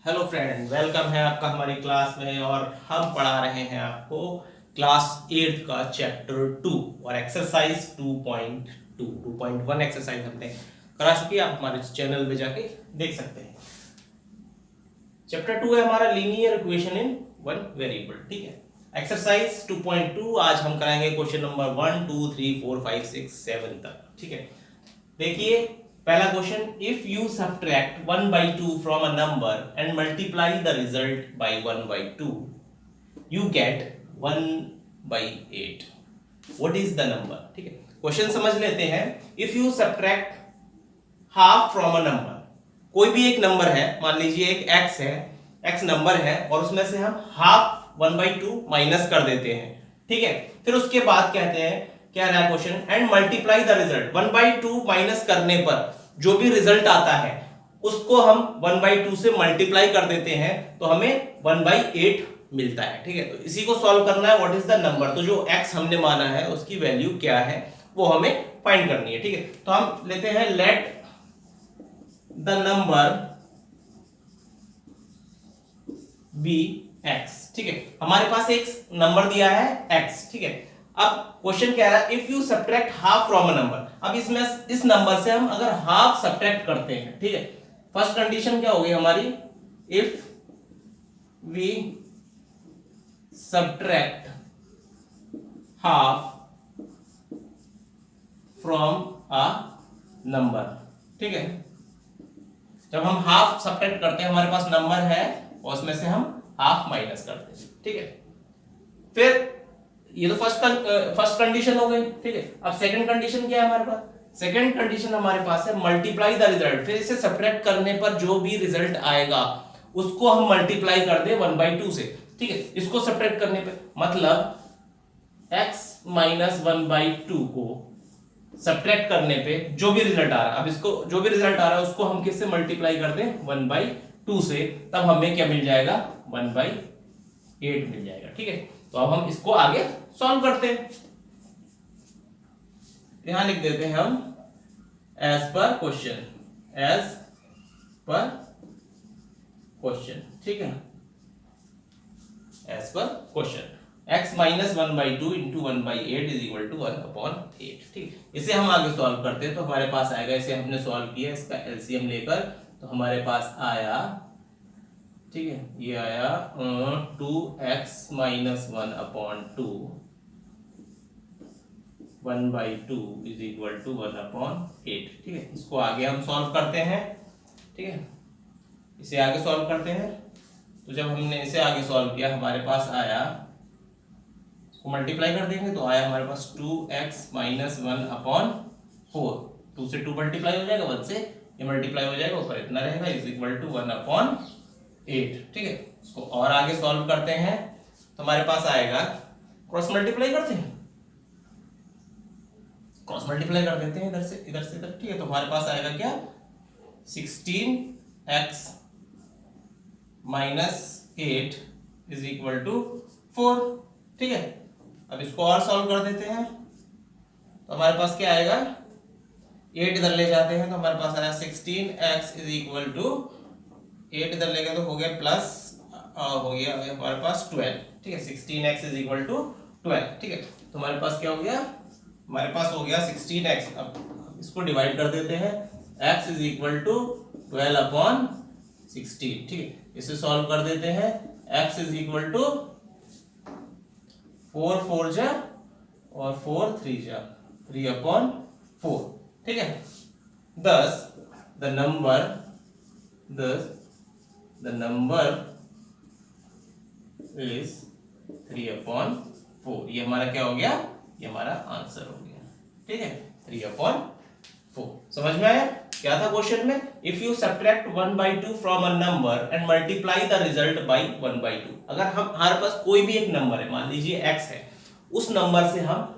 Hello friend, welcome है आपका हमारी क्लास में। और हम पढ़ा रहे हैं आपको क्लास 8 का चैप्टर 2 और एक्सरसाइज 2.1 एक्सरसाइज हमने करा चुकी है। आप हमारे चैनल पे जाके देख सकते हैं। चैप्टर 2 है हमारा linear equation in one variable. ठीक है, एक्सरसाइज 2.2 आज हम कराएंगे क्वेश्चन नंबर 1 2 3 4 5 6 7 तक। ठीक है, देखिए पहला question, if you subtract 1/2 from a number and multiply the result by 1/2 you get 1/8, what is the number. ठीक है, क्वेश्चन समझ लेते हैं। If you subtract half from a number, कोई भी एक नंबर है, मान लीजिए एक x है, x नंबर है और उसमें से हम हाफ 1/2 माइनस कर देते हैं। ठीक है, फिर उसके बाद कहते हैं, क्या रहा question, and multiply the result. 1/2 minus करने पर जो भी रिजल्ट आता है उसको हम 1/2 से मल्टीप्लाई कर देते हैं तो हमें 1/8 मिलता है। ठीक है, तो इसी को सॉल्व करना है, व्हाट इज द नंबर। तो जो x हमने माना है उसकी वैल्यू क्या है वो हमें फाइंड करनी है। ठीक है, तो हम लेते हैं let the number be x। ठीक है, हमारे पास एक नंबर दिया है x। ठीक है, अब क्वेश्चन क्या है, if you subtract half from a number. अब इसमें इस नंबर से हम अगर हाफ सब्ट्रैक्ट करते हैं, ठीक है, फर्स्ट कंडीशन क्या होगी हमारी, if we subtract half from a number. ठीक है, जब हम हाफ सब्ट्रैक्ट करते हैं हमारे पास नंबर है और उसमें से हम हाफ माइनस करते हैं। ठीक है, फिर ये तो फर्स्ट कंडीशन हो गई। ठीक है, अब सेकंड कंडीशन क्या है हमारे पास, सेकंड कंडीशन हमारे पास है मल्टीप्लाई द रिजल्ट। फिर इसे सब्ट्रैक्ट करने पर जो भी रिजल्ट आएगा उसको हम मल्टीप्लाई कर दे 1/2 से। ठीक है, इसको सब्ट्रैक्ट करने पे मतलब x माइनस 1/2 को सब्ट्रैक्ट करने पे जो भी रिजल्ट आ रहा है, अब इसको जो भी रिजल्ट आ रहा है उसको हम किससे मल्टीप्लाई कर दें 1/2 से, तब हमें क्या मिल जाएगा 1/8 मिल जाएगा। ठीक है, तो अब हम इसको आगे सॉल्व करते हैं। यहां लिख देते हैं हम एज पर क्वेश्चन, एज पर क्वेश्चन। ठीक है, एज पर question x minus 1/2 into 1/8 is equal to 1/8। ठीक है, इसे हम आगे सॉल्व करते हैं तो हमारे पास आएगा, इसे हमने सॉल्व किया, इसका एलसीएम लेकर तो हमारे पास आया, ठीक है, ये आया 2x minus 1/2 1/2 is equal to 1/8। ठीक है, इसको आगे हम सॉल्व करते हैं। ठीक है, इसे आगे सॉल्व करते हैं तो जब हमने इसे आगे सॉल्व किया हमारे पास आया, इसको मल्टीप्लाई कर देंगे तो आया हमारे पास 2x माइनस 1/4। 2 से 2 मल्टीप्लाई हो जाएगा, 1 से ये मल्टीप्लाई हो जाएगा, ऊपर इतना रहेगा, इज इक्वल टू 1/8। ठीक है, इसको और आगे सॉल्व करते हैं तो हमारे पास आएगा, क्रॉस मल्टीप्लाई करते हैं, क्रॉस मल्टीप्लाई कर देते हैं इधर से इधर। ठीक है, तो हमारे पास आएगा क्या, 16x minus 8 is equal to 4। ठीक है, अब इसको और सॉल्व कर देते हैं तो हमारे पास क्या आएगा, 8 इधर ले जाते हैं तो हमारे पास आया 16x इज इक्वल टू 8 इधर ले गए तो हो गया प्लस, हो गया हमारे पास 12। ठीक है, 16x इज इक्वल टू 12। ठीक है, तो हमारे पास क्या हो गया, हमारे पास हो गया 16x। अब इसको डिवाइड कर देते हैं, x इज इक्वल टू 12/16। ठीक है, इसे सॉल्व कर देते हैं, x इज इक्वल टू 4 4 जा और 4 3 जा 3/4। ठीक है, thus the number is 3/4। ये हमारा क्या हो गया, ये हमारा आंसर हो गया। ठीक है, 3/4। समझ में आया क्या था क्वेश्चन में, if you subtract 1/2 from a number and multiply the result by 1/2। अगर हम हमारे पास कोई भी एक नंबर है, मान लीजिए x है, उस नंबर से हम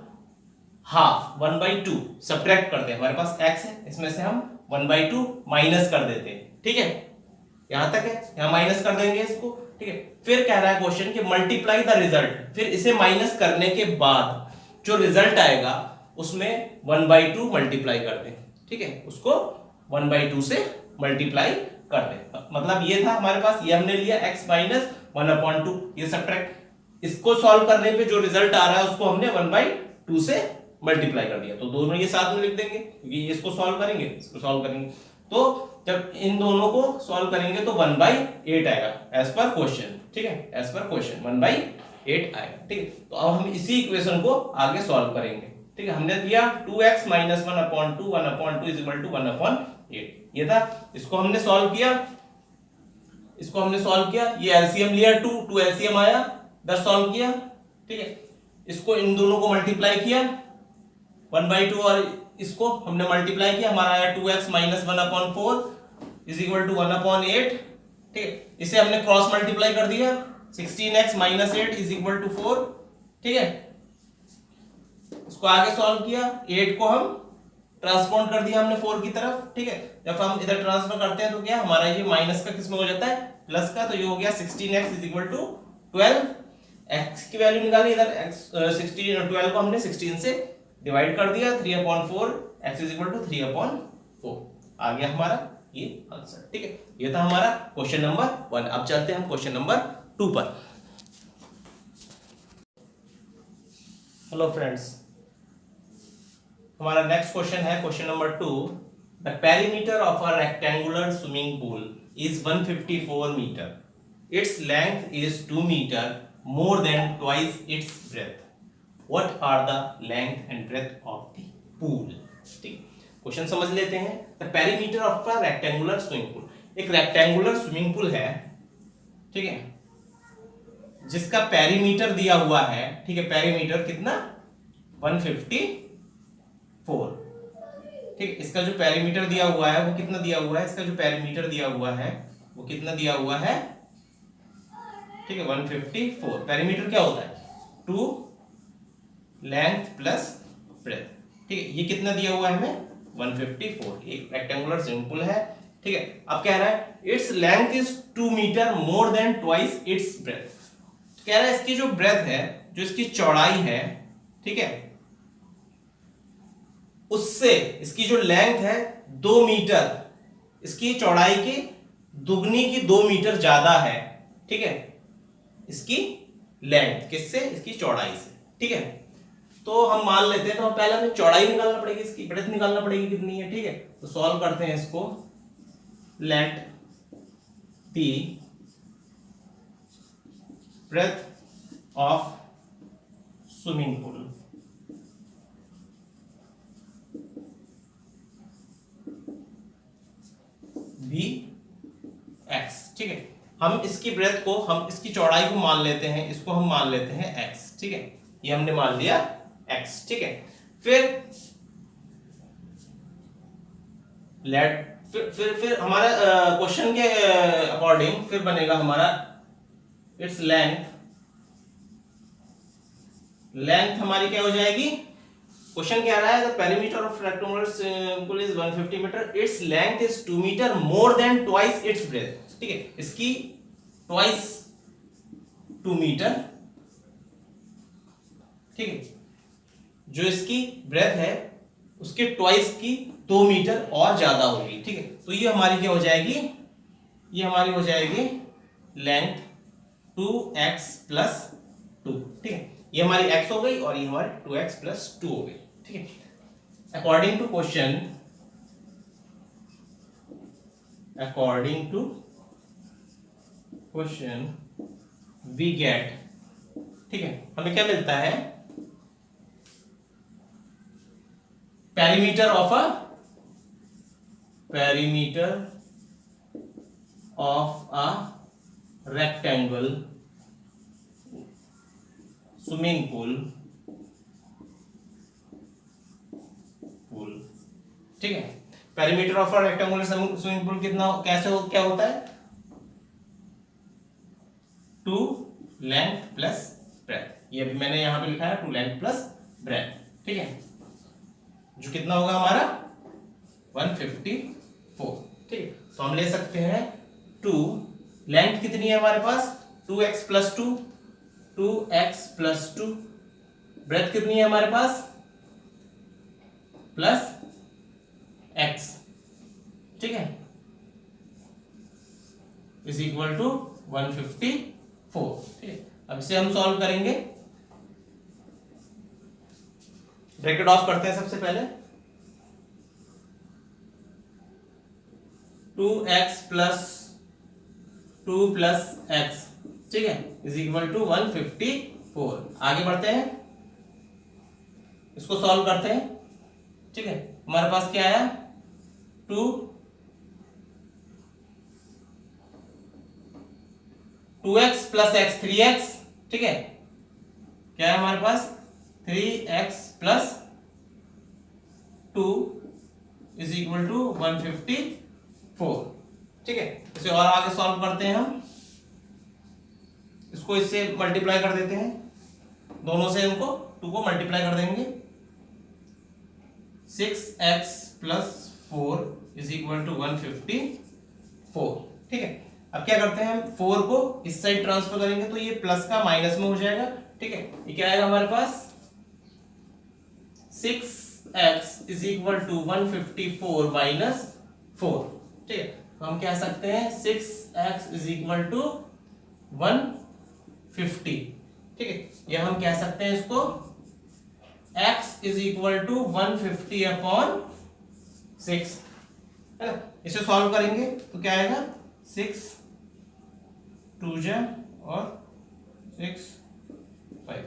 हाफ 1/2 सब्ट्रैक्ट करते हैं, हमारे पास x है, इसमें से हम 1/2 माइनस कर देते हैं। ठीक है, यहां तक है, यहां माइनस कर देंगे इसको। ठीक है, फिर कह रहा है क्वेश्चन कि मल्टीप्लाई द रिजल्ट, फिर इसे माइनस करने के बाद जो रिजल्ट आएगा उसमें 1/2 मल्टीप्लाई कर दें। ठीक है, उसको 1/2 से मल्टीप्लाई कर दे। मतलब ये था हमारे पास, ये हमने लिया x माइनस 1/2, ये सब्ट्रैक्ट, इसको सॉल्व करने पे जो रिजल्ट आ रहा है उसको हमने 1/2 से मल्टीप्लाई कर दिया। तो दोनों ये साथ में लिख देंगे क्योंकि इसको सॉल्व करेंगे, इसको सॉल्व करेंगे, तो जब इन दोनों को सॉल्व करेंगे तो 1/8 आएगा एज पर क्वेश्चन। ठीक है, एज पर क्वेश्चन 1/8 आएगा। ठीक है, तो अब हम इसी इक्वेशन को आगे सॉल्व करेंगे। ठीक है, हमने दिया 2x minus 1/2, 1/2 is equal to 1/8, ये था। इसको हमने सॉल्व किया, इसको हमने सॉल्व किया, ये एलसीएम लिया 2 एलसीएम आया, 10 सॉल्व किया। ठीक है, इसको इन दोनों को मल्टीप्लाई किया 1/2 और इसको हमने मल्टीप्लाई किया, हमारा आया 2x minus 1/4 is equal to 1/8। ठीक है, इसे हमने क्रॉस मल्टीप्लाई कर दिया, 16x minus 8 is equal to 4। ठीक है, इसको आगे सॉल्व किया, 8 को हम ट्रांसपोज कर दिया हमने 4 की तरफ। ठीक है, जब हम इधर ट्रांसफर करते हैं तो क्या हमारा ये माइनस का किस में हो जाता है, प्लस का, तो ये हो गया 16x is equal to 12। x की वैल्यू निकाली, इधर x 16 और 12 को हमने 16 से डिवाइड कर दिया, 3/4 x इज इक्वल टू 3/4 आ गया हमारा ये आंसर। ठीक है, ये था हमारा क्वेश्चन नंबर 1। अब चलते हैं हम क्वेश्चन नंबर 2 पर। हेलो फ्रेंड्स, हमारा नेक्स्ट क्वेश्चन है question number 2। The perimeter of a rectangular swimming pool is 154 metre, its length is 2 metre more than twice its breadth, what are the length and breadth of the pool. ठीक, question समझ लेते हैं। The perimeter of a rectangular swimming pool, एक rectangular swimming pool है, ठीक है, जिसका perimeter दिया हुआ है। ठीक है, पेरीमीटर कितना, 154। ठीक, इसका जो पेरीमीटर दिया हुआ है वो कितना दिया हुआ है, इसका जो पेरीमीटर दिया हुआ है वो कितना दिया हुआ है, ठीक है, 154। पेरीमीटर क्या होता है, 2 लेंथ प्लस ब्रेथ। ठीक है, ये कितना दिया हुआ है हमें, 154। एक रेक्टेंगुलर स्विमिंग पूल है। ठीक है, अब कह रहा है its length is 2 metre more than twice its breadth. कह रहा है इसकी जो ब्रेथ है, जो इसकी चौड़ाई है, ठीक है, उससे इसकी जो लेंथ है 2 मीटर, इसकी चौड़ाई की दुगनी की 2 मीटर ज्यादा है। ठीक है, इसकी लेंथ किससे, इसकी चौड़ाई से। ठीक है, तो हम मान लेते हैं, तो पहले हमें चौड़ाई निकालना पड़ेगी, इसकी ब्रेथ निकालना पड़ेगी कितनी है। ठीक है, तो सॉल्व करते हैं इसको। Let the breadth of swimming pool be x। ठीक है, हम इसकी ब्रेथ को, हम इसकी चौड़ाई को मान लेते हैं, इसको हम मान लेते हैं x। ठीक है, ये हमने मान लिया x। ठीक है, फिर हमारा क्वेश्चन के अकॉर्डिंग फिर बनेगा हमारा इट्स लेंथ। लेंथ हमारी क्या हो जाएगी, क्वेश्चन कह रहा है the perimeter of rectangular pool is 150 metre, its length is 2 metre more than twice its breadth. ठीक है, इसकी ट्वाइस 2 मीटर। ठीक है, जो इसकी ब्रेथ है उसके ट्वाइस की 2 मीटर और ज्यादा होगी। ठीक है, तो ये हमारी क्या हो जाएगी, ये हमारी हो जाएगी लेंथ 2x प्लस 2। ठीक है, ये हमारी x हो गई और ये हमारी 2x प्लस 2 हो गई। ठीक है, according to question, we get, ठीक है, हमें क्या मिलता है, perimeter of a rectangle swimming pool. ठीक है, perimeter of a rectangular swimming pool कितना, कैसे हो, क्या होता है, 2 लेंथ प्लस ब्रेथ। ये अभी मैंने यहां पे लिखा है 2 लेंथ प्लस ब्रेथ। ठीक है, जो कितना होगा हमारा 154। ठीक है, तो हम ले सकते हैं 2 लेंथ कितनी है हमारे पास, 2x plus 2, 2x plus 2, breath कितनी है हमारे पास, प्लस x। ठीक है, इज इक्वल टू 154। ठीक है, अब इसे हम सॉल्व करेंगे। ब्रैकेट ऑफ करते हैं सबसे पहले। 2x प्लस 2 प्लस एक्स, ठीक है, इज इक्वल टू 154। आगे बढ़ते हैं, इसको सॉल्व करते हैं। ठीक है, हमारे पास क्या आया, 2x प्लस एक्स 3x। ठीक है, क्या है हमारे पास, 3x plus 2 is equal to 154। ठीक है, इसे और आगे सॉल्व करते हैं हम। इसको इससे मल्टीप्लाई कर देते हैं, दोनों से इनको 2 को मल्टीप्लाई कर देंगे। 6x plus 4 is equal to 154। ठीक है, अब क्या करते हैं, हम 4 को इस साइड ट्रांसफर करेंगे तो ये प्लस का माइनस में हो जाएगा। ठीक है, ये क्या आएगा हमारे पास, 6x is equal to 154 minus 4। ठीक है, हम कह सकते हैं 6x इज इक्वल टू 150। ठीक है, या हम कह सकते हैं इसको x is equal to 150 upon 6, है ना। इसे सॉल्व करेंगे तो क्या आएगा, 6 2 और 6 5।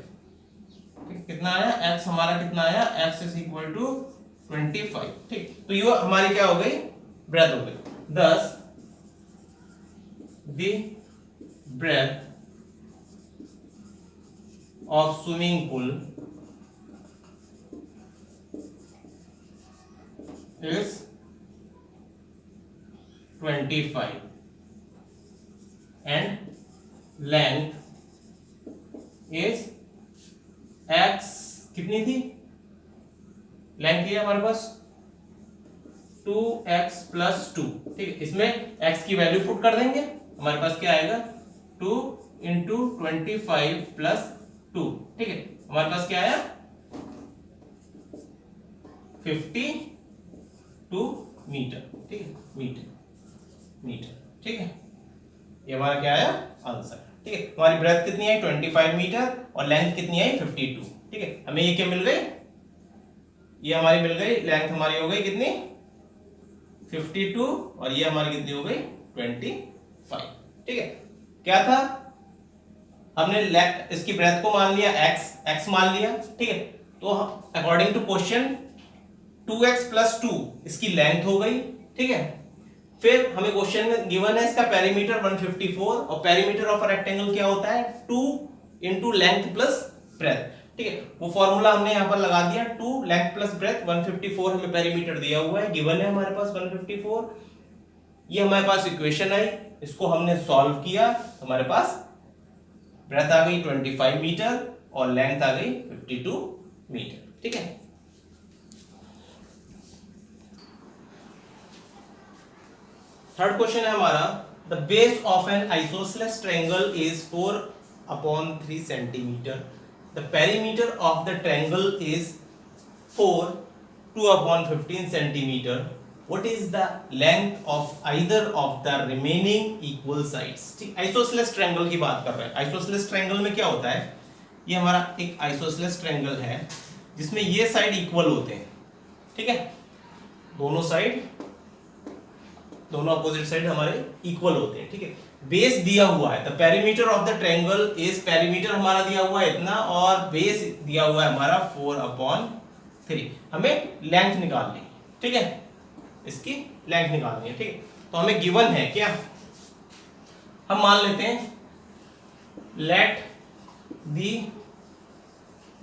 कितना आया, x हमारा कितना आया, x इज इक्वल टू 25। ठीक, तो ये हमारी क्या हो गई, ब्रेथ हो गई। Thus the breadth of swimming pool is 25 and length is x। कितनी थी लेंथ, थी हमारे पास 2x प्लस 2। ठीक है, इसमें x की वैल्यू पुट कर देंगे, हमारे पास क्या आएगा, 2 इंटू 25 प्लस 2। ठीक है, हमारे पास क्या आया, 52 मीटर। ठीक है, मीटर। ठीक है, ये हमारा क्या आया, आंसर। ठीक है, हमारी ब्रेथ कितनी आई, 25 मीटर और लेंथ कितनी आई, 52। ठीक है, हमें ये क्या मिल गई, ये हमारी मिल गई, लेंथ हमारी हो गई कितनी, 52 और ये हमारी कितनी हो गई, 25। ठीक है, क्या था, हमने इसकी ब्रेथ को मान लिया x मान लिया। ठीक है, तो according to question 2x plus 2 इसकी लेंथ हो गई। ठीक है, फिर हमें क्वेश्चन में गिवन है इसका पेरीमीटर 154 और पेरीमीटर ऑफ अ रेक्टेंगल क्या होता है, 2 इंटू लेंथ प्लस ब्रेथ। ठीक है, वो फॉर्मूला हमने यहाँ पर लगा दिया, 2 लेंथ प्लस ब्रेथ 154 हमें पेरीमीटर दिया हुआ है, गिवन है हमारे पास 154। ये हमारे पास इक्वेशन आई, इसको हमने सॉल्व किया, हमारे पास ब्रेथ आ गई 25 मीटर और लेंथ आ गई 52 मीटर। ठीक है, थर्ड क्वेश्चन है हमारा, the base of N isosceles triangle is 4/3 centimetre. The perimeter of the triangle is 4 2/15 centimeter. What is the length of either of the remaining equal sides? ठीक, isosceles triangle की बात कर रहे हैं। आइसोसेलेस ट्रायंगल में क्या होता है, ये हमारा एक आइसोसेलेस ट्रायंगल है जिसमें ये साइड इक्वल होते हैं। ठीक है, दोनों साइड, दोनों अपोजिट साइड हमारे इक्वल होते हैं। ठीक है, बेस दिया हुआ है, the perimeter of the triangle is, perimeter हमारा दिया हुआ है इतना और बेस दिया हुआ है हमारा 4/3। हमें लेंथ निकालनी है। ठीक है, इसकी लेंथ निकालनी है। ठीक है, तो हमें गिवन है क्या, हम मान लेते हैं let the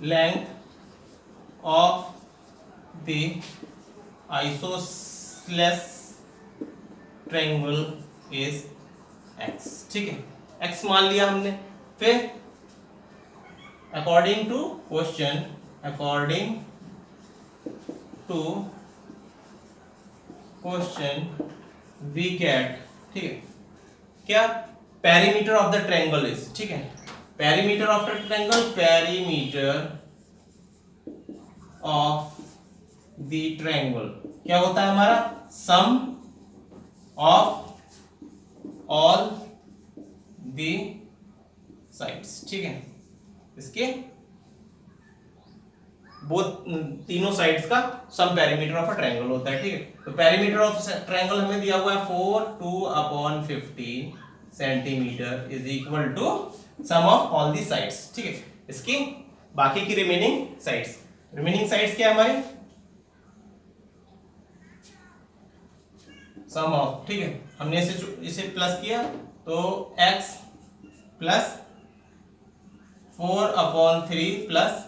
length of the isosceles triangle is x। ठीक है, x मान लिया हमने। फिर according to question, we get, ठीक है, क्या, perimeter of the triangle is, ठीक है, perimeter of the triangle, perimeter of the triangle क्या होता है हमारा, sum of all the sides, ठीक है। इसके वो तीनों साइड्स का sum perimeter of a triangle होता है, ठीक है। तो पेरीमीटर ऑफ ट्रायंगल हमें दिया हुआ है 4 2/15 centimetre is equal to sum of all the sides, ठीक है। इसकी बाकी की रिमेनिंग साइड्स क्या है हमारी, सम ऑफ, ठीक है। हमने इसे प्लस किया तो x प्लस 4/3 प्लस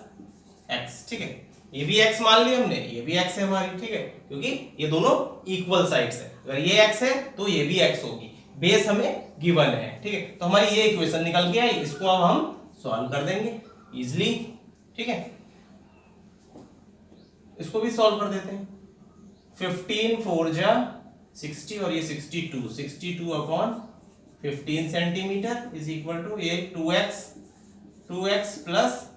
x, ठीक है। ये भी x मान लिया हमने, ये भी x है हमारी, ठीक है, क्योंकि ये दोनों इक्वल साइड्स है। अगर ये x है तो ये भी x होगी, बेस हमें गिवन है, ठीक है। तो हमारी ये इक्वेशन निकल के आई, इसको अब हम सॉल्व कर देंगे इजिली, ठीक है। इसको भी सॉल्व कर देते हैं। 15 4 जा 60 और ये 62/15 सेंटीमीटर इज इक्वल टू ये 2x प्लस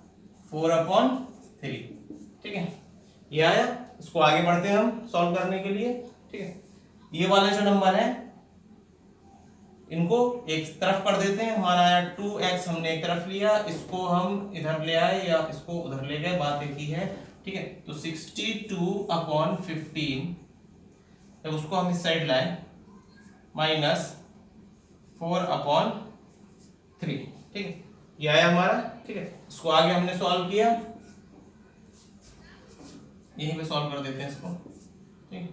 4/3, ठीक है। ये आया। इसको आगे बढ़ते हैं हम सॉल्व करने के लिए, ठीक है। ये वाले जो नंबर है इनको एक तरफ कर देते हैं। हमारा आया 2x हमने एक तरफ लिया, इसको हम इधर ले आए या इसको उधर ले गए, बात एक ही है, ठीक है। तो 62/15 जब उसको हम इस साइड लाए माइनस 4/3, ठीक है। ये आया हमारा, ठीक है। इसको आगे हमने सॉल्व किया, यहीं पे सॉल्व कर देते हैं इसको, ठीक है।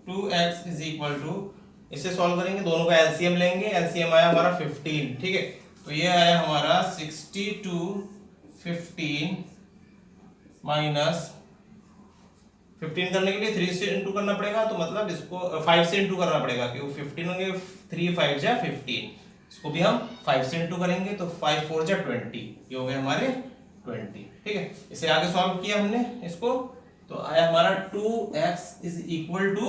2x इज इक्वल टू, इसे सॉल्व करेंगे, दोनों का एलसीएम लेंगे, एलसीएम आया हमारा 15, ठीक है। तो ये आया हमारा 62/15 माइनस 15 करने के लिए 3 से इंटू करना पड़ेगा, तो मतलब इसको 5 से इंटू करना पड़ेगा, क्योंकि 15 होंगे 3 5 जा 15, इसको भी हम 5 से इंटू करेंगे तो 5 4 जा 20, ये हो गए हमारे 20, ठीक है। इसे आगे सॉल्व किया हमने इसको, तो आया हमारा 2x is equal to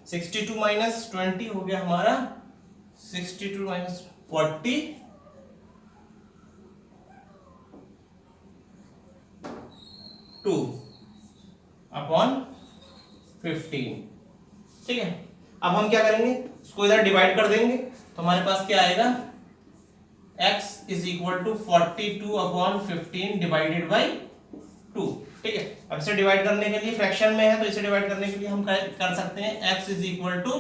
62 minus 20 हो गया हमारा 62 माइनस 40 2/15, ठीक है। अब हम क्या करेंगे, इसको इधर डिवाइड कर देंगे, तो हमारे पास क्या आएगा, x is equal to 42/15 divided by 2, ठीक है। अब इसे डिवाइड करने के लिए फ्रैक्शन में है, तो इसे डिवाइड करने के लिए हम कर सकते हैं x is equal to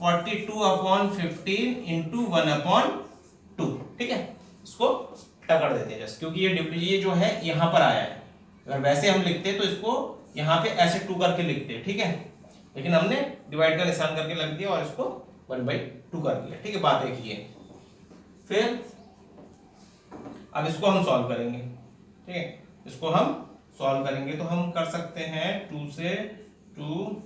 42/15 into 1/2, ठीक है। इसको टक्कर देते हैं जस्ट, क्योंकि ये जो है यहाँ पर आया है, अगर वैसे हम लिखते तो इसको यहाँ पे ऐसे 2 करके लिखते, ठीक है, लेकिन हमने डिवाइड का निशान करके लग दिया और इसको 1/2 कर दिया, ठीक है, बात एक ही है। फिर अब इसको हम सॉल्व करेंगे, ठीक है। इसको हम सॉल्व करेंगे तो हम कर सकते हैं 2 से 2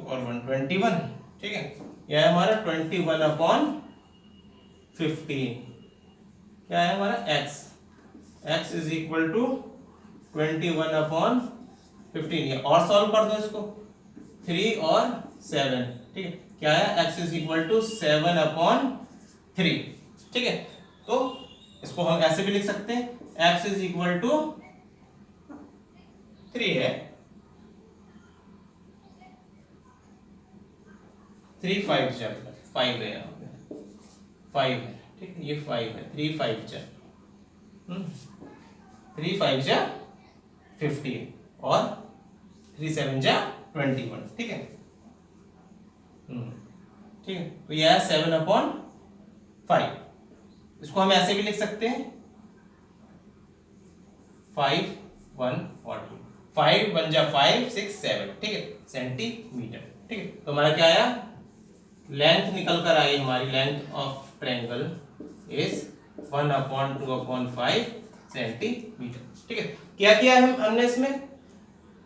और 1 21, ठीक है। यह है हमारा 21/15, क्या है हमारा x इज इक्वल टू 21/15, ये और सॉल्व कर दो इसको, 3 और 7, ठीक है, क्या है x इज इक्वल टू 7/3, ठीक है। तो इसको हम ऐसे भी लिख सकते हैं, x इज इक्वल टू 3 है, 3 5 जा 5 है, यहाँ पे 5 है, ठीक है, ये 5 है, 3 5 जा 3 5 जा 15 और 3 7 जा 21, ठीक है, ठीक है। तो यह है 7/5, इसको हम ऐसे भी लिख सकते हैं 5 1 और 2, 5 1 जा 5 6 7, ठीक है, सेंटीमीटर, ठीक है। तो हमारा क्या आया, लेंथ निकल कर आई हमारी, length of triangle is 1/2/5 centimetre, ठीक है। क्या किया है हमने इसमें,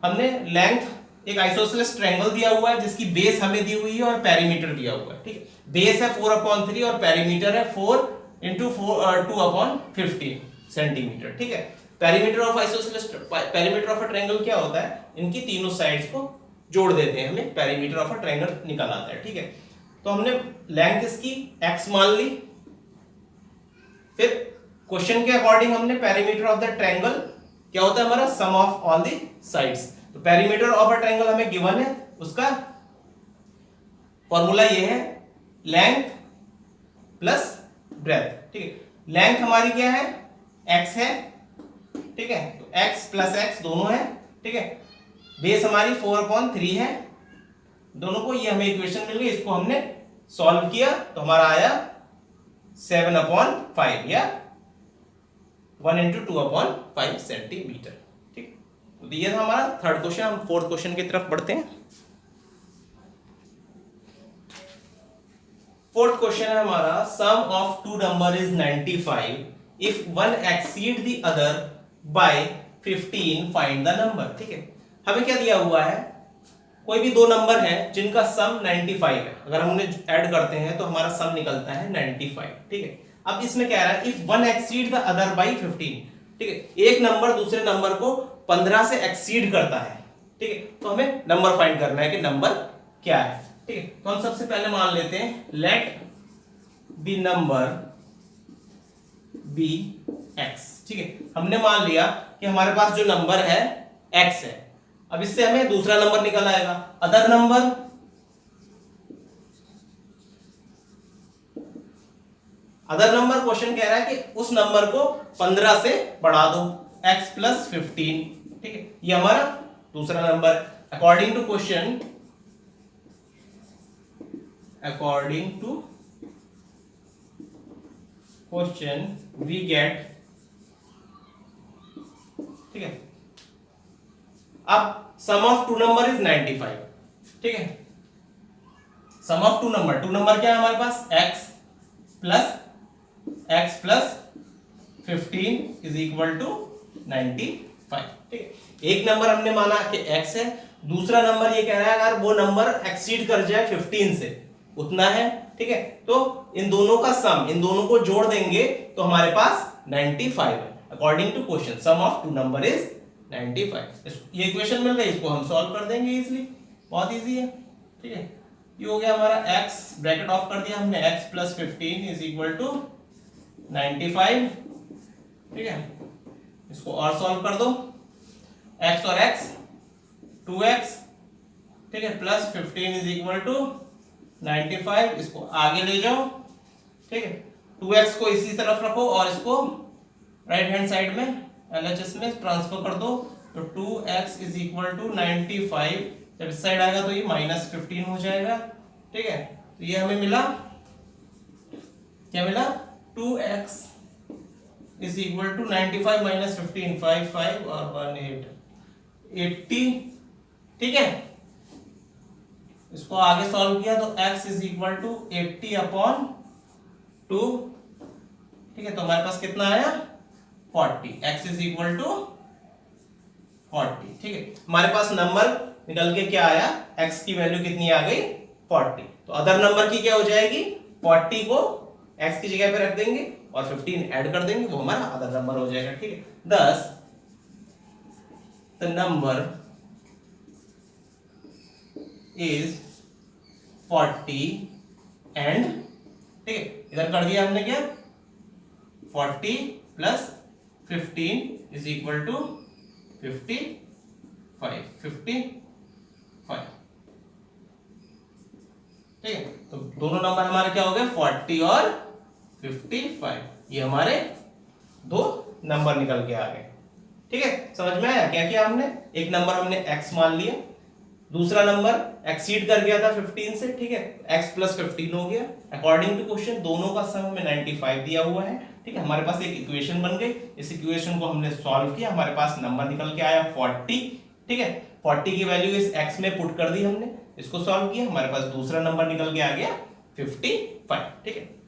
हमने लेंथ, एक आइसोसेलेस ट्रायंगल दिया हुआ है जिसकी बेस हमें दी हुई है और पेरीमीटर दिया हुआ है, ठीक है। बेस है 4/3 और पेरीमीटर है 4 × 2/15 सेंटीमीटर, ठीक है। Perimeter of isosceles, perimeter of a triangle क्या होता है, इनकी तीनों साइड्स को जोड़ देते हैं, हमें पेरीमीटर ऑफ अ ट्रायंगल निकल आता है, ठीक है। तो हमने लेंथ इसकी x मान ली, फिर क्वेश्चन के अकॉर्डिंग हमने पेरीमीटर ऑफ द ट्रायंगल क्या होता है हमारा, sum of all the sides. तो पेरीमीटर ऑफ अ ट्रायंगल हमें गिवन है, उसका फॉर्मूला ये है, लेंथ प्लस ब्रेथ, ठीक है। लेंथ हमारी क्या है, x है, ठीक है, तो x प्लस x दोनों है, ठीक है। बेस हमारी 4/3 है दोनों को, ये हमें इक्वेशन मिल गई, इसको हमने सॉल्व किया तो हमारा आया 7/5 या 1 × 2/5 सेंटीमीटर, ठीक। तो ये था हमारा थर्ड क्वेश्चन। हम फोर्थ क्वेश्चन की तरफ बढ़ते हैं। फोर्थ क्वेश्चन है हमारा, sum of two number is 95 if one exceed the other by 15 find the number, ठीक है। हमें क्या दिया हुआ है, कोई भी दो नंबर है जिनका सम 95 है, अगर हम उन्हें ऐड करते हैं तो हमारा सम निकलता है 95, ठीक है। अब इसमें क्या रहा है, if one exceed the other by 15, ठीक है, एक नंबर दूसरे नंबर को 15 से एक्सीड करता है, ठीक है। तो हमें नंबर फाइंड करना है कि नंबर क्या है, ठीक है। तो हम सबसे पहले मान लेते हैं, let be number be x, ठीक है। हमने मान लिया कि हमारे पास जो नंबर है x है। अब इससे हमें दूसरा नंबर निकल आएगा, other number, other number question कह रहा है कि उस नंबर को 15 से बढ़ा दो, x + 15, ठीक है। ये हमारा दूसरा number. According to question, we get, ठीक है। अब sum of two number is 95, ठीक है। सम ऑफ टू नंबर क्या है हमारे पास, x + 15 = 95, ठीक है। एक नंबर हमने माना कि x है, दूसरा नंबर ये कह रहा है अगर वो नंबर एक्सीड कर जाए 15 से उतना है, ठीक है। तो इन दोनों का सम, इन दोनों को जोड़ देंगे तो हमारे पास 95 है। According to question sum of two number is 95। ये इक्वेशन मिल गई, इसको हम सॉल्व कर देंगे इजीली, बहुत इजी है, ठीक है। ये हो गया हमारा x, ब्रैकेट ऑफ कर दिया हमने, x + 15 = 95, ठीक है। इसको और सॉल्व कर दो, x और x 2x, ठीक है, + 15 = 95, इसको आगे ले जाओ, ठीक है। 2x को इसी तरफ रखो और इसको राइट हैंड साइड में LHS में ट्रांसफर कर दो, तो 2x = 95, जब इस साइड आएगा तो ये -15 हो जाएगा, ठीक है। तो ये हमें मिला, क्या मिला, 2x = 95 - 15, 5 5 और 1 8, 80, ठीक है। इसको आगे सॉल्व किया तो x = 80/2, ठीक है। तो हमारे पास कितना आया, 40, x = 40, ठीक है। हमारे पास नंबर निकल के क्या आया, x की वैल्यू कितनी आ गई, 40। तो अदर नंबर की क्या हो जाएगी, 40 को x की जगह पे रख देंगे और 15 ऐड कर देंगे, वो हमारा अदर नंबर हो जाएगा, ठीक है। thus the number is 40 and, ठीक है, इधर कर दिया हमने क्या, 40 + 15 = 55, 55, ठीक है। तो दोनों नंबर हमारे क्या हो गए, 40 और 55, ये हमारे दो नंबर निकल के आ गए, ठीक है। समझ में आया क्या किया हमने, एक नंबर हमने x मान लिया, दूसरा नंबर एक्सीड कर गया था 15 से, ठीक है, x + 15 हो गया। अकॉर्डिंग टू क्वेश्चन दोनों का सम हमें 95 दिया हुआ है, ठीक है। हमारे पास एक इक्वेशन बन गई, इस इक्वेशन को हमने सॉल्व किया, हमारे पास नंबर निकल के आया 40, ठीक है। 40 की वैल्यू इस x में पुट कर दी हमने, इसको सॉल्व किया, हमारे पास दूसरा नंबर निकल के आ गया 55, ठीक है।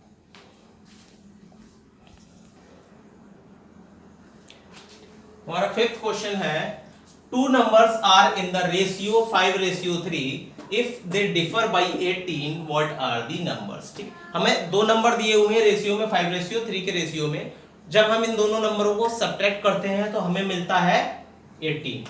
हमारा फिफ्थ क्वेश्चन है, two numbers are in the ratio 5:3 if they differ by 18 what are the numbers, ठीक। हमें दो नंबर दिए हुए हैं रेशियो में 5:3 के रेशियो में, जब हम इन दोनों नंबरों को सब्ट्रैक्ट करते हैं तो हमें मिलता है 18,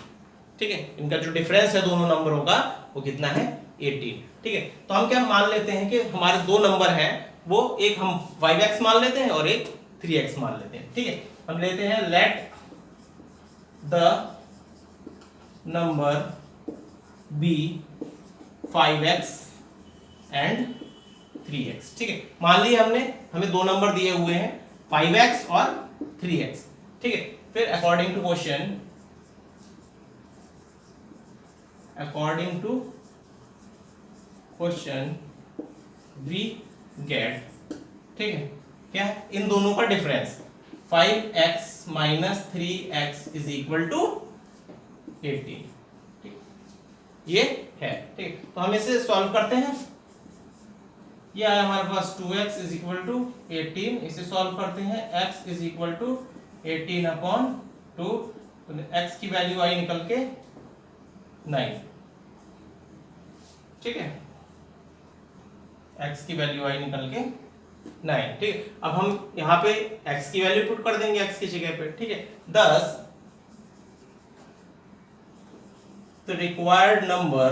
ठीक है। इनका जो डिफरेंस है दोनों नंबरों का वो कितना है, 18, ठीक है। तो हम क्या मान लेते हैं कि हमारे दो नंबर हैं, वो एक हम 5x मान लेते हैं और एक 3x मान लेते हैं, ठीक है। हम लेते हैं, let the number be 5x and 3x। ठीक है, मान लिया हमें दो नंबर दिए हुए हैं 5x और 3x। ठीक है, फिर according to question we get, ठीक है, क्या है इन दोनों का difference 5x minus 3x is equal to 18। ये है, ठीक। तो हम इसे सॉल्व करते हैं। ये आया हमारे पास 2x इज इक्वल टू 18, इसे सॉल्व करते हैं। x is equal to 18 upon 2, तो x की वैल्यू आई निकल के 9। ठीक है, x की वैल्यू आई निकल के 9। ठीक, अब हम यहाँ पे x की वैल्यू पुट कर देंगे x की जगह पे। ठीक है, 10 the required number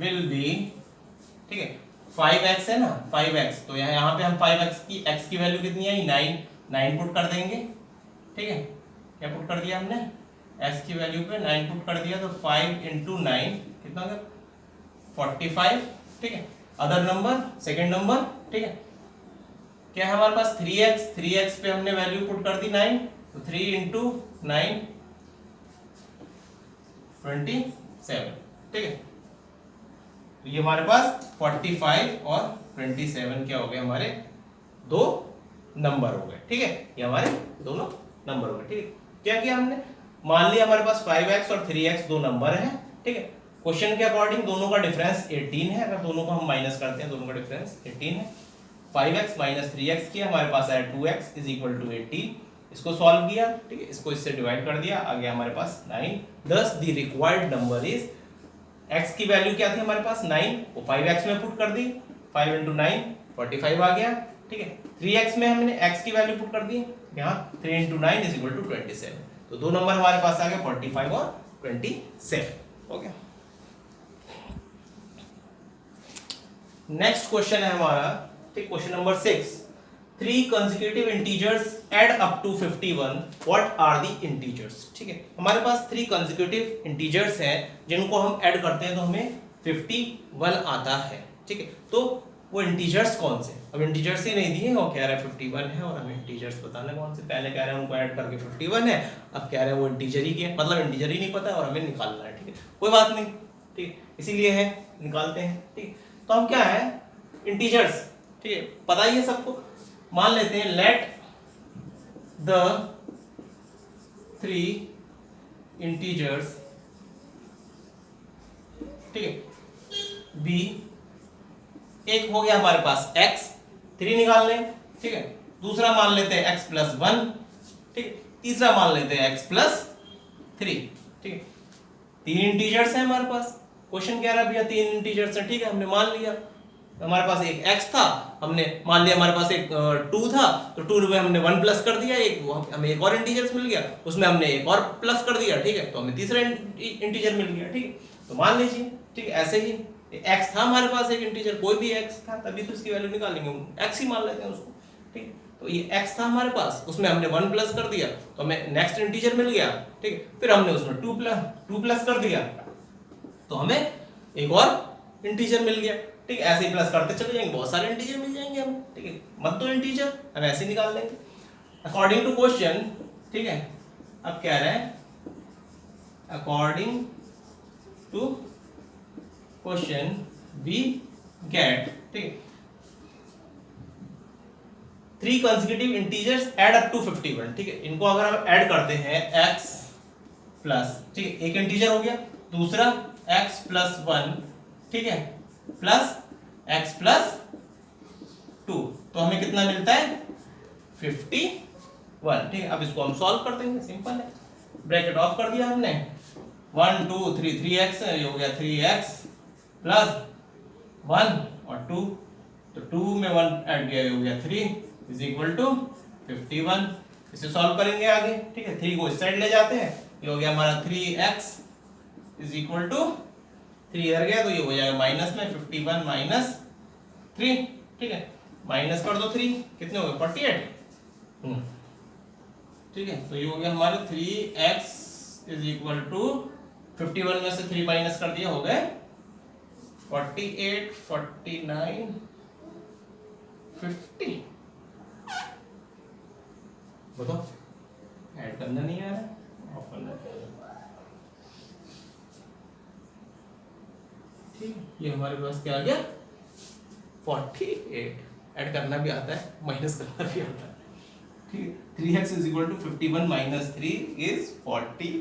will be, ठीक है, 5x है ना, 5x, तो यहाँ पे हम 5x की x की वैल्यू कितनी आई 9 पुट कर देंगे। ठीक है, क्या पुट कर दिया हमने, x की वैल्यू पे 9 पुट कर दिया, तो 5 इंटू 9 कितना हो गया 45। ठीक है, अदर नंबर, सेकेंड नंबर, ठीक है, क्या है हमारे पास 3x पे हमने वैल्यू पुट कर दी 9, तो 3 इंटू 9 27। ठीक है, तो ये हमारे पास 45 और 27 क्या हो गए, हमारे दो नंबर हो गए। ठीक है, ये हमारे दोनों नंबर हो गए। ठीक है, क्या किया हमने, मान लिया हमारे पास 5x और 3x दो नंबर हैं। ठीक है, क्वेश्चन के अकॉर्डिंग दोनों का डिफरेंस 18 है। अगर दोनों को हम माइनस करते हैं, दोनों का डिफरेंस 18 है। 5x माइनस 3x किया, हमारे पास आया 2x इज इक्वल टू 18। इसको सॉल्व किया, ठीक है, इसको इससे डिवाइड कर दिया, आ गया हमारे पास 9। दस the required number is, x की वैल्यू क्या थी हमारे पास 9, वो 5x में पुट कर दी, 5 इंटू 9 45 आ गया। ठीक है, 3x में हमने x की वैल्यू पुट कर दी, यहाँ 3 इंटू 9 इज इक्वल टू 27। तो दो नंबर हमारे पास आ गए 45 और 27। हो गया। नेक्स्ट क्वेश्चन है हमारा, ठीक, question number 6। 3 consecutive integers add up to 51. What are the integers? ठीक है, हमारे पास 3 consecutive integers हैं जिनको हम ऐड करते हैं तो हमें 51 आता है। ठीक है, तो वो इंटीजर्स कौन से, अब इंटीजर्स ही नहीं दिए, वो कह रहा है 51 है और हमें इंटीजर्स बताना कौन से। पहले कह रहे हैं उनको ऐड करके 51 है, अब कह रहे हैं वो इंटीजर ही के, मतलब इंटीजर ही नहीं पता है और हमें निकालना है। ठीक है, कोई बात नहीं, ठीक, इसीलिए है निकालते हैं। ठीक, तो हम क्या है इंटीजर्स, ठीक है, पता ही है सबको। मान लेते हैं लेट द 3 इंटीजर्स, ठीक है, बी, एक हो गया हमारे पास x, 3 निकाल लें। ठीक है, दूसरा मान लेते हैं x प्लस 1, ठीक है, तीसरा मान लेते हैं x प्लस 3। ठीक है, 3 इंटीजर्स हैं हमारे पास। क्वेश्चन कह रहा है भैया 3 इंटीजर्स हैं, ठीक है, हमने मान लिया। हमारे पास एक x था, हमने मान लिया हमारे पास एक 2 था, तो 2 में हमने 1 प्लस कर दिया, एक हमें एक और इंटीजर्स मिल गया, उसमें हमने एक और प्लस कर दिया। ठीक है, तो हमें तीसरा इंटीजर मिल गया। ठीक है, तो मान लीजिए, ठीक है, ऐसे ही x था हमारे पास एक इंटीजर, कोई भी x था, तभी तो इसकी वैल्यू निकालेंगे, x ही मान लेते हैं उसको। ठीक, तो ये x था हमारे पास, उसमें हमने 1 प्लस कर दिया, तो हमें नेक्स्ट इंटीजर मिल गया। ठीक है, फिर हमने उसमें 2 प्लस कर दिया, तो हमें एक और इंटीजर मिल गया। ठीक, ऐसे ही प्लस करते चले जाएंगे, बहुत सारे इंटीजर मिल जाएंगे हमें। ठीक है, मत तो इंटीजर हम ऐसे निकाल लेंगे अकॉर्डिंग टू क्वेश्चन। ठीक है, अब कह रहे हैं according to question we get, ठीक, 3 consecutive integers add up to 51। ठीक है, इनको अगर हम ऐड करते हैं x प्लस, ठीक है, एक इंटीजर हो गया, दूसरा x प्लस 1, ठीक है, प्लस x प्लस 2, तो हमें कितना मिलता है 51। ठीक है, अब इसको हम सॉल्व कर देंगे, सिंपल है, ब्रैकेट ऑफ कर दिया हमने, 1 2 3 3x है, ये हो गया 3x प्लस 1 और 2, तो 2 में 1 ऐड किया, ये हो गया 3 इज इक्वल टू 51। इसे सॉल्व करेंगे आगे। ठीक है, 3 को इस साइड ले जाते हैं, ये हो गया हमारा 3x इज इक्वल टू 3 इधर गया, तो ये हो जाएगा माइनस में 51 माइनस 3। ठीक है, माइनस कर दो 3, कितने हो गए 48। ठीक है, तो ये हो गया हमारे 3x इज इक्वल टू 51 में से 3 माइनस कर दिया, हो गए 48, 49, 50। बताओ, ऐड करना नहीं आ रहा, ऑफ करना ठीक। ये हमारे पास क्या आ गया 48। ऐड करना भी आता है, माइनस करना भी आता है ठीक। 3x is equal to 51 minus 3 is 48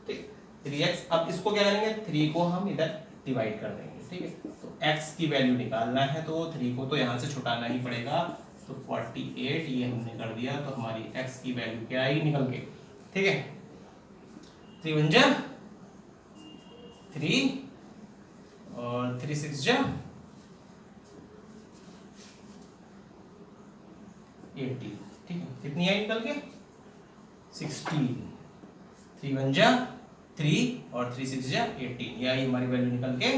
ठीक। 3x, अब इसको क्या करेंगे, 3 को हम इधर डिवाइड कर देंगे ठीक है। तो x की वैल्यू निकालना है तो 3 को तो यहाँ से छुटाना ही पड़ेगा, तो 48 ये हमने कर दिया, तो हमारी x की वैल्यू क्या आई निकल के ठीक है। 3 1 3 और 3 6 18 ठीक है। कितनी आई निकल के 16। 3 1 3 और 3 6 18, ये आई हमारी वैल्यू निकल के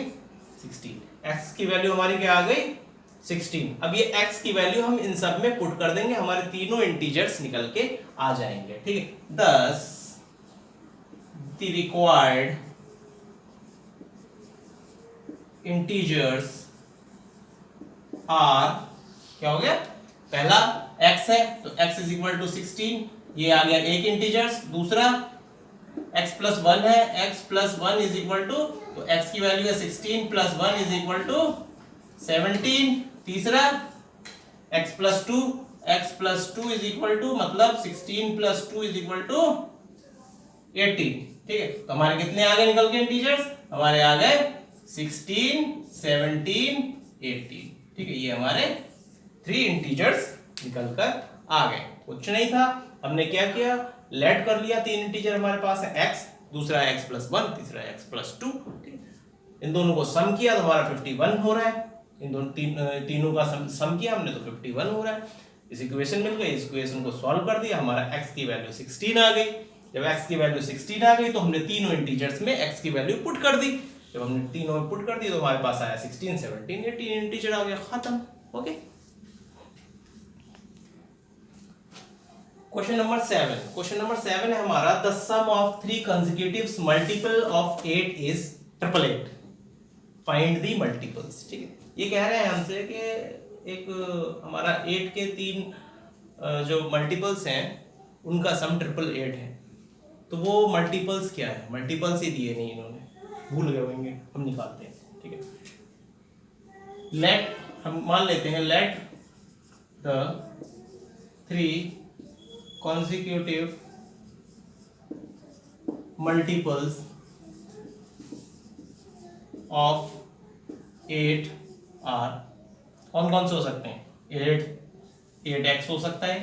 16। x की वैल्यू हमारी क्या आ गई 16। अब ये x की वैल्यू हम इन सब में पुट कर देंगे, हमारे तीनों इंटीजर्स निकल के आ जाएंगे ठीक है। thus the required integers are, क्या हो गया, पहला x है तो x इज इक्वल टू 16, ये आ गया एक इंटीजर्स। दूसरा x प्लस 1 है, x plus 1 is equal to, तो x की वैल्यू है 16 प्लस 1 इज इक्वल टू 17। तीसरा x plus 2, x plus 2 is equal to, मतलब 16 प्लस 2 इज इक्वल टू 18 ठीक है। तो हमारे कितने आ गए निकल के इंटीजर्स, हमारे आ गए 16 17 18 ठीक है। ये हमारे 3 इंटीजर्स निकल कर आ गए। कुछ नहीं था, हमने क्या किया, लेट कर लिया, 3 इंटीजर हमारे पास है, x, दूसरा x प्लस 1, तीसरा x प्लस 2 ठीक है। इन दोनों को सम किया तो हमारा 51 हो रहा है, इन दोनों तीनों का सम किया हमने तो 51 हो रहा है। इस इक्वेशन मिल गई, इस इक्वेशन को सॉल्व कर दिया, हमारा x की वैल्यू 16 आ गई। जब x की वैल्यू 16 आ गई तो हमने तीनों इंटीजर्स में x की वैल्यू पुट कर दी। जब हमने तीनों में पुट कर दी तो हमारे पास आया 16 17 18 इंटीजर आ गया, खत्म। Okay, question number 7। Question number 7 है हमारा, the sum of 3 consecutive multiple of 8 is 888। Find the multiples ठीक है। ये कह रहे हैं हमसे कि एक हमारा 8 के 3 जो मल्टीपल्स हैं उनका सम 888 है, तो वो मल्टीपल्स क्या है, मल्टीपल्स ही दिए नहीं इन्होंने, भूल गए होंगे, हम निकालते हैं ठीक है। लेट, हम मान लेते हैं, let the 3 consecutive multiples of 8 are, कौन कौन से हो सकते हैं, 8x हो सकता है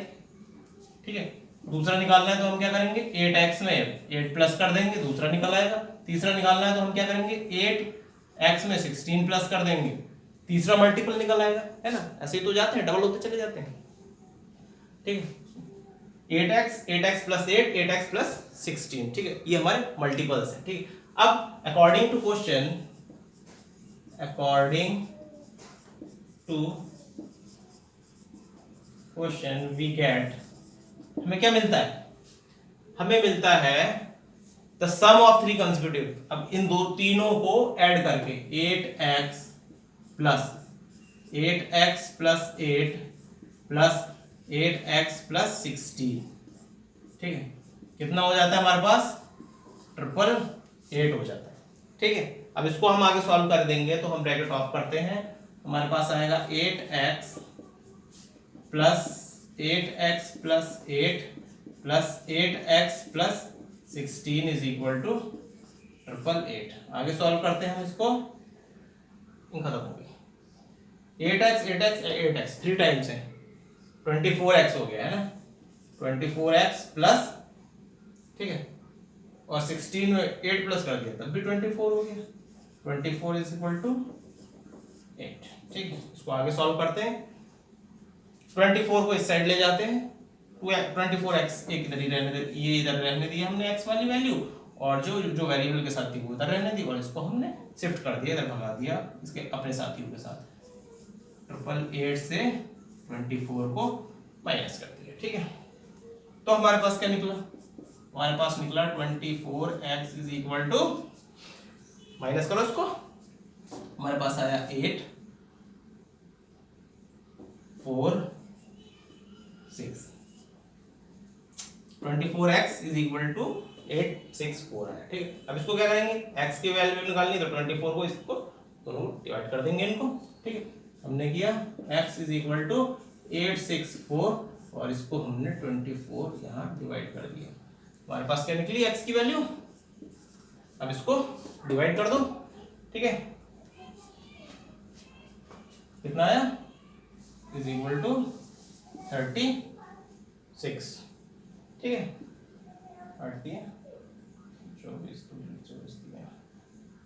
ठीक है। दूसरा निकालना है तो हम क्या करेंगे, 8x में 8 प्लस कर देंगे, दूसरा निकल आएगा। तीसरा निकालना है तो हम क्या करेंगे, 8x में 16 प्लस कर देंगे, तीसरा मल्टीपल निकल आएगा, है ना। ऐसे ही तो जाते हैं, डबल होते चले जाते हैं ठीक है। 8x, 8x plus 8, 8x plus 16 ठीक है, ये हमारे मल्टीपल्स हैं ठीक है। अब according to question, we get, हमें क्या मिलता है, हमें मिलता है द सम ऑफ 3 कंसेक्यूटिव। अब इन तीनों को ऐड करके 8x plus 8x plus 8 plus 8x plus 16 ठीक है, कितना हो जाता है हमारे पास, 888 हो जाता है ठीक है। अब इसको हम आगे सॉल्व कर देंगे, तो हम ब्रैकेट ऑफ करते हैं, हमारे पास आएगा 8x plus 8x plus 8 plus 8x plus 16 is equal to 888। आगे सॉल्व करते हैं हम इसको, खत्म हो गई। 8x 8x 8x 3 टाइम्स है, 24x हो गया है ना, 24x प्लस ठीक है, और 16 में 8 प्लस कर दिया तब भी 24 हो गया, 24 इज इक्वल टू 8 ठीक है। इसको आगे सॉल्व करते हैं, 24 को इस साइड ले जाते हैं, 24x एक इधर ही रहने दे, ये इधर रहने दिया हमने x वाली वैल्यू, और जो वेरिएबल के साथ थी वो उधर रहने दी, और इसको हमने शिफ्ट कर दिया, इधर भगा दिया इसके अपने साथियों के साथ, 888 से 24 को माइनस कर दिया ठीक है। तो हमारे पास क्या निकला, हमारे पास निकला 24x is equal to, minus करो इसको, हमारे पास आया 8 4 6 24x इज इक्वल टू 864 है। ठीक है, अब इसको क्या करेंगे, x की वैल्यू निकालनी तो 24 को इसको दोनों डिवाइड कर देंगे इनको। ठीक है, हमने किया x इज इक्वल टू 864 और इसको हमने 24 यहाँ डिवाइड कर दिया। हमारे पास क्या निकली x की वैल्यू। अब इसको डिवाइड कर दो। ठीक है, कितना आया, इज इक्वल टू 36। ठीक है,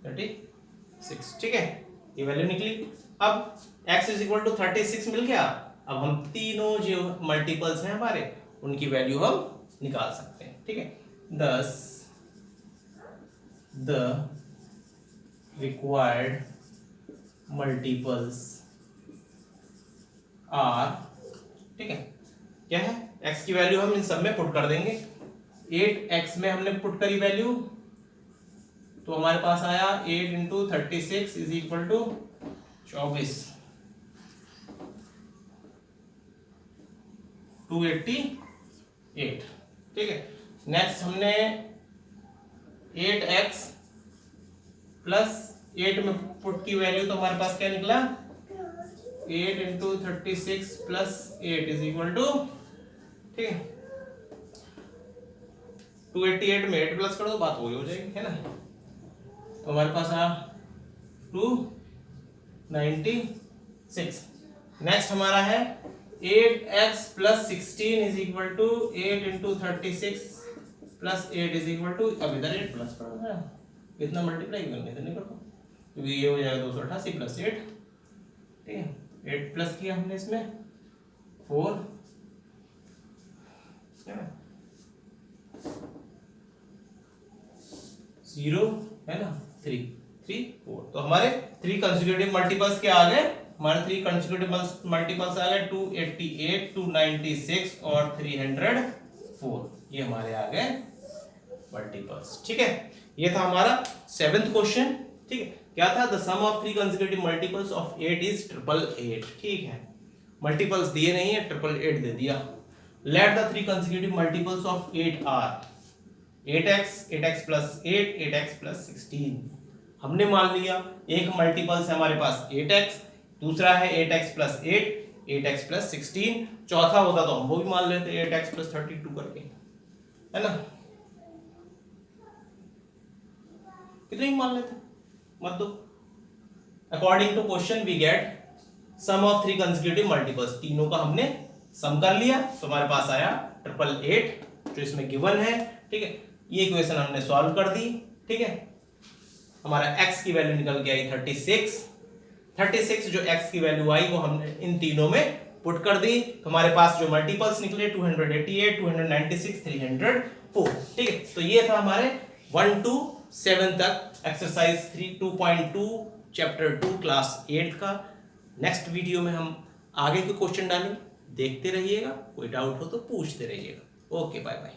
36। ठीक है, ये वैल्यू निकली। अब x इज इक्वल टू 36 मिल गया। अब हम तीनों जो मल्टीपल्स हैं हमारे उनकी वैल्यू हम निकाल सकते हैं। ठीक है, thus the required multiples are, ठीक है, क्या है, x की वैल्यू हम इन सब में पुट कर देंगे। 8x में हमने पुट करी वैल्यू तो हमारे पास आया 8 इंटू 36 इज इक्वल टू 24, 288। ठीक है, नेक्स्ट हमने 8x प्लस 8 में पुट की वैल्यू तो हमारे पास क्या निकला, 8 into 36 plus 8 is equal to, ठीक है, 288 में 8 प्लस कर दो, बात वही हो जाएगी, है ना। तो हमारे पास आया 296। नेक्स्ट हमारा है 8x plus 16 is equal to 8 into 36 plus 8 is equal to, अब इधर 8 प्लस कर दो, इतना मल्टीप्लाई करने से नहीं करता क्योंकि ये हो जाएगा 288 प्लस 8। ठीक है, 8 प्लस किया हमने इसमें 4, है ना, 0 है ना, 3 3 4। तो हमारे 3 कंसेक्यूटिव मल्टीपल्स क्या आ गए, हमारे 3 कंसेक्यूटिव मल्टीपल्स आ गए 288, 296 और 304। ये हमारे आ गए मल्टीपल्स। ठीक है, ये था हमारा 7th क्वेश्चन। ठीक है, क्या था, the sum of 3 consecutive multiples of 8 is 888। ठीक है, मल्टीपल्स दिए नहीं है, 888 दे दिया। Let the 3 consecutive multiples of 8 are 8x, 8x plus 8, 8x plus 16। हमने मान लिया एक मल्टीपल्स है हमारे पास 8x, दूसरा है 8x प्लस 8, 8x प्लस 16, चौथा होता तो हम वो भी मान लेते 8x प्लस 32 करके, है ना, कितने ही मान लेते, मत दो। According to question we get sum of 3 consecutive multiples, तीनों का हमने सम कर लिया तो हमारे पास आया 888 जो इसमें गिवन है। ठीक है, ये इक्वेशन हमने सॉल्व कर दी। ठीक है, हमारा x की वैल्यू निकल के आई 36। जो x की वैल्यू आई वो हमने इन तीनों में पुट कर दी तो हमारे पास जो मल्टीपल्स निकले 288, 296, 304। ठीक है, तो ये था हमारे 1 to 7 तक एक्सरसाइज 3.2 चैप्टर 2 क्लास 8 का। नेक्स्ट वीडियो में हम आगे के क्वेश्चन डालेंगे, देखते रहिएगा, कोई डाउट हो तो पूछते रहिएगा। Okay, bye bye.